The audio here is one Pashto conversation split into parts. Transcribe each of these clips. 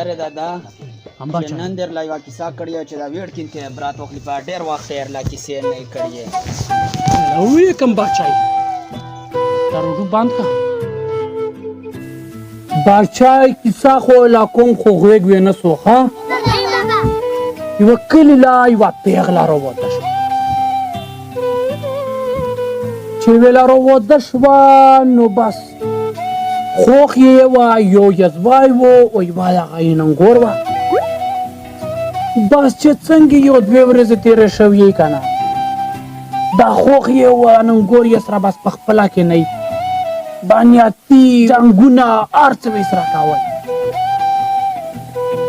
یاره دادا چې نن درله یوه کیسه کړې وه چې دا ویړ کین ته برات وخلي په ډېر وخت یې لا کیسې نه یې کړې ویې کم باچای دا روډو بند کا باچای کیسه خو لا کوم خو غوږ وې نه سو ښه یوه کلي لا یوه پیغله راووته شوه چې ویله راووته شوه نو بس خوښ یې وه یو یزوای و او یوه هغه یې ننګور وه بس چې څنګه یو دوې ورځې تېرې شوې که نه دا خوښ یې وه ننګور یې سره بس په خپله کې نه بانیاتي جنګونه هر څه یې سره کول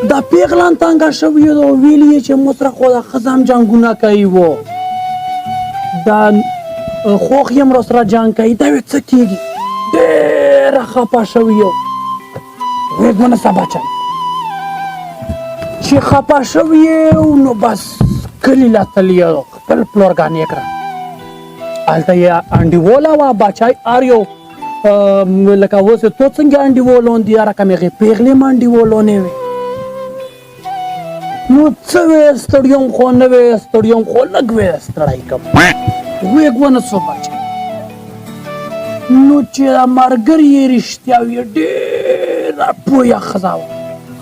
دا پیغلان تنګه شوې ده او ویلي یې چې مو سره خو دا ښځه هم جنګونه کوي و دا خوښ یې هم راسره جنګ کوي دا وې څه کېږي ډېره خفه شوې یو غوږ ونیسه باچا چې خفه شوې نو بس کلي له تلي خپل پلورګانې یې کړه هلته یې انډیووله وه باچای هر یو لکه اوس تو څنګه انډیوولون دي هغه رقم هغې پیغلې هم انډیوولونې وې نو څه وې ستړی هم خو نه وې ستړی هم خو لږ وې ستړی کم غوږ ونیسو باچا نو چې دا ملګري یې رښتیا وي ډېره پویه ښځه وه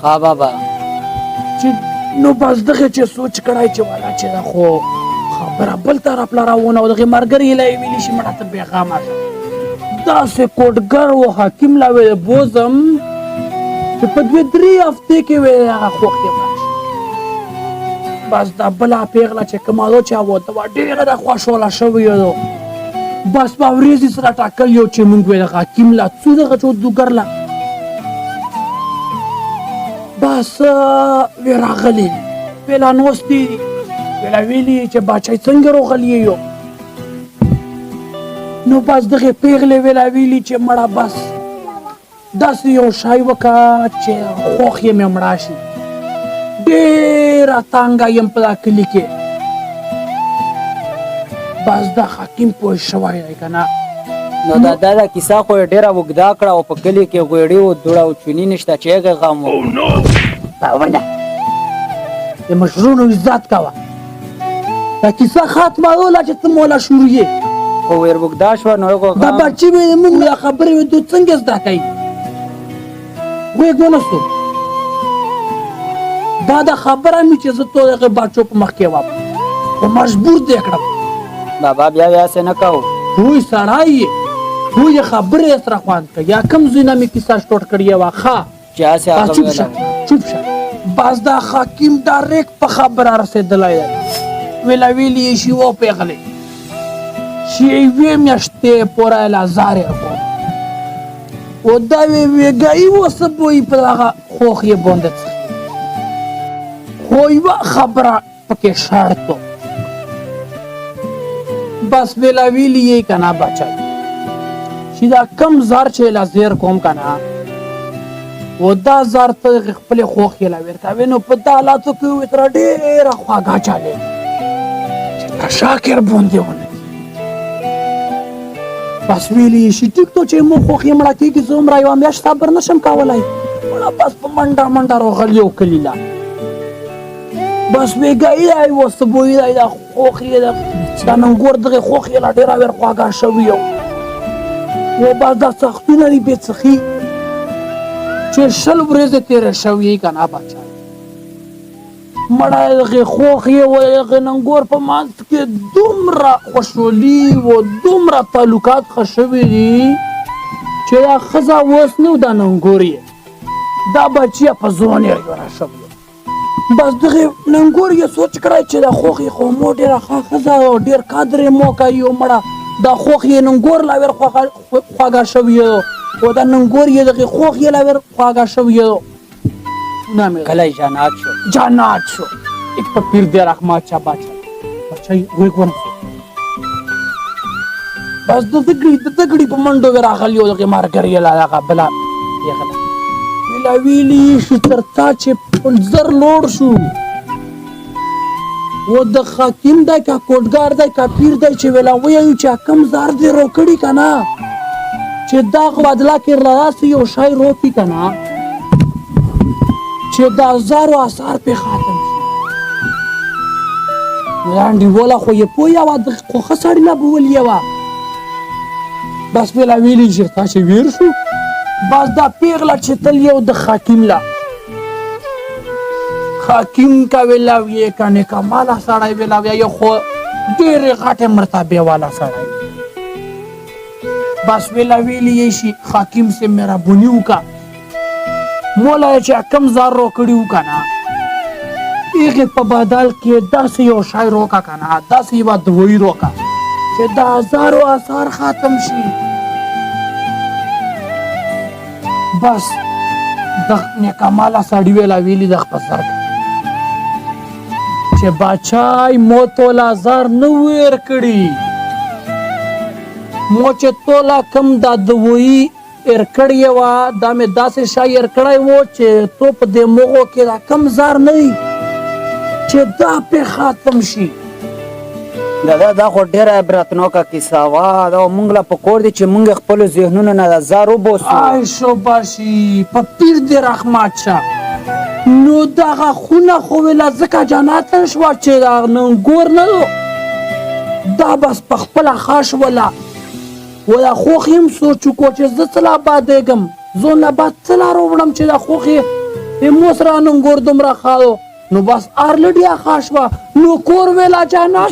ها بابا چې نو بس دغې چې سوچ کړی چې والا چې دا خو خبره بل طرف له راونه او دغې ملګري یې لا یې ویلي شي مړه ته بېغمه شه داسې کوټګر و حکیم لا وې بوزم چې په دوې درې هفتې کې وې هغه خوښ یې مړه شي بس دا بله پیغله چې کومه ده چې هغه وه ډېره د خوشحاله شوې ده بس په ورځې سره ټاکل یو چې مونږ وې د حکیم لا څو دغه جادوګر له بس وی راغلی ویلا نوستی ویلا ویلی چې باچای څنګه راغلی یو نو بس دغې پیغلې ویلا ویلي چې مړه بس داسې یو شی وکړه چې خوښ یې مې مړه شي ډېره تانګه یم په دا کلي کې بس دا حکیم پوه شوی دی که نه نو دا کیسه خو یې ډېره اوږده کړه او په کلي کې غوړي و دوړه او چوني نشته چې هغې غم و باونه د مشرونو عزت کوه دا کیسه ختمه وله چې ته موله شروع یې خو ور اوږده شوه نو هغو دا بچې مې موږ دا خبرې وې دوی څنګه زده کوي غوږ ونیسو دا د خبره مې چې زه تو دغې بچو په مخ کې وم خو مجبور دې کړم بابا بیا هسې نه کوو دوی سړی یې دوی یې خبرې یې سره خوند کوي یا کوم ځای نه مې کیسه سټوټ کړې وه ښه چې هسې هغه چوپ شه چوپ شه بس دا حکیم ډایرکټ په خبره رسېدلی دی ویله ویلي یې شي و پیغلې چې یوې میاشتې پوره یې لا زار یې کړو او دا ویږایي اوسه بویي په دغه خوښ یې باندې څښي خو یوه خبره پکې شرط و بس ویلا ویلی یې که نه بچای چې دا کم زر چې له زیر کوم که نه و دا زر ته خپلې خوښ یې له ورکوې نو په دا حالاتو کې وې تره ډېره خواږه چلې چې په شاکر باندې ونه بس ویلي یې شي ټیک تو چې مو خوښ یې مړه کېږي زه هومره یوه میاشت صبر نه شم کولی مړه بس په منډه منډه راغلي و کلي له بس ویږایي دی اوس بویي دی دا خوښ یې دا ننګور دغې خوښ یې لا ډېره ور خواږه شوي و بس دا سختونه دي بې څخي چې 20 ورځې تېرې شوي که نه بچا مړه دغې خوښ یې و دغې ننګور په منځ کې دومره خوشحالي و دومره تعلقات ښه شوي دي چې دا ښځه اوس نه و دا ننګور یې دا بچي یې په ځوان یې جوړه شوي بس دغې ننګور یې سوچ کړی چې دا خوښ یې خو مو ډېره ښه ښځه او ډېر قدر یې مو کوي او مړه دا خوښ یې ننګور لا ور خواږه شوي او دا ننګور یې دغې خوښ یې لا ور خواږه شوي کلی جنات شو جنات شو ایک په پیر دی رحمت چا باچا بچای غوږ ونیسو بس د دګړي په منډو وې راغلي او دغې ملګري یې لا هغه بله پیغله ویلا ویلي شي تر تا چې زر لوړ شو و د حکیم دی که کوټګار دی که پیر دی چې ویلا ویایو چې کم زار دې روکړي که نه چې دا بدله کې راسي یو شی روکي که نه چې دا زارو اثار پې ختم شي. انډیواله خو یې پوهه وه خو ښه سړي لا به ولې وه بس بېله ویلې چې تا چې ویر شو بس دا پیغله چې تل یو د حاکم له حاکم کا ویلا ویې که نیکماله سړی ویلا ویه یو خو ډېرې غټې مرتبې والا سړی بس ویلا ویلې یې شي حاکم سے مهرباني وکړه مولا یې چې کم زار راکړي وو که نه هغې په بدل کې داسې یو شی راکړه که نه داسې یوه دوایي راکړه چې د هزارو اثار ختم شي. بس د نیکماله سړي ویلا ویلي د خپل سر چې باچای مو توله زر نه ویر کړي مو چې توله کم دا دوایي ایر کړې وه دا مې داسې شی ایر کړی و چې تو په دې مغو کې دا کم زر نه وي چې دا پې ختم شي. دادا دا خو ډېره عبرتناکه کیسه وه دا موږ له پکار دي چې موږ خپلو ذهنونو نه دا زر وباسو. ای شاباشي په پیر دې رحمت شه. نو دغه خونه خو ویله ځکه جنت شوه چې دا ننګور نه و دا بس په خپله ښه شوله ولا خوښ یم سوچ وکړو چې زه څه لا بادېږم زه نه بعد څه لا راوړم چې دا خوښ یې مو سره ننګور دومره ښه و نو بس ارلډیا ښه شوه نو کور ویله جنت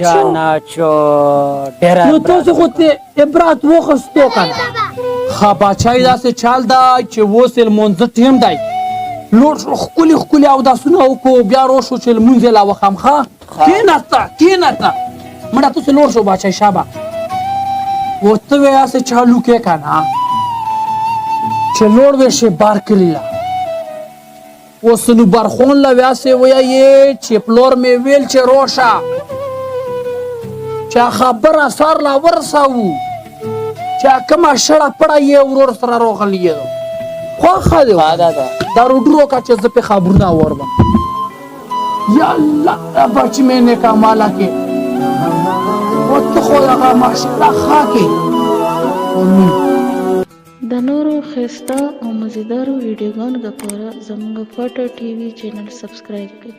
شو نو تاسو خو ترې عبرت واخیستو که نه ښه باچایي داسې چال دی چې اوس یې لمونځه ټیم دی لوړ شو ښکلي ښکلي اودسونه وکړو بیا روشو چې لمونځ یې لا وخم ښه کېناسته کېناسته مړه تاسې لوړ شو باچایي شابه و ته وې هسې چالو کې که نه چې لوړ وې شي بار کلي له اوس نو برخون له وې هسې ویې چې پلور مې ویل چې روشه چې خبره سر لا ورسوو چې کومه شړه پړه یې ورور سره راغلي یې خوښه دی دا روډ روکه چې زه پې خبرونه اورم یا الله بچي مې نیکماله کې و ته خو هغه ماشاءالله ښه کې د نورو ښایسته او مزیدارو ویډیوګانو لپاره زموږ فاټا ټي وي چینل سبسکرایب کړئ.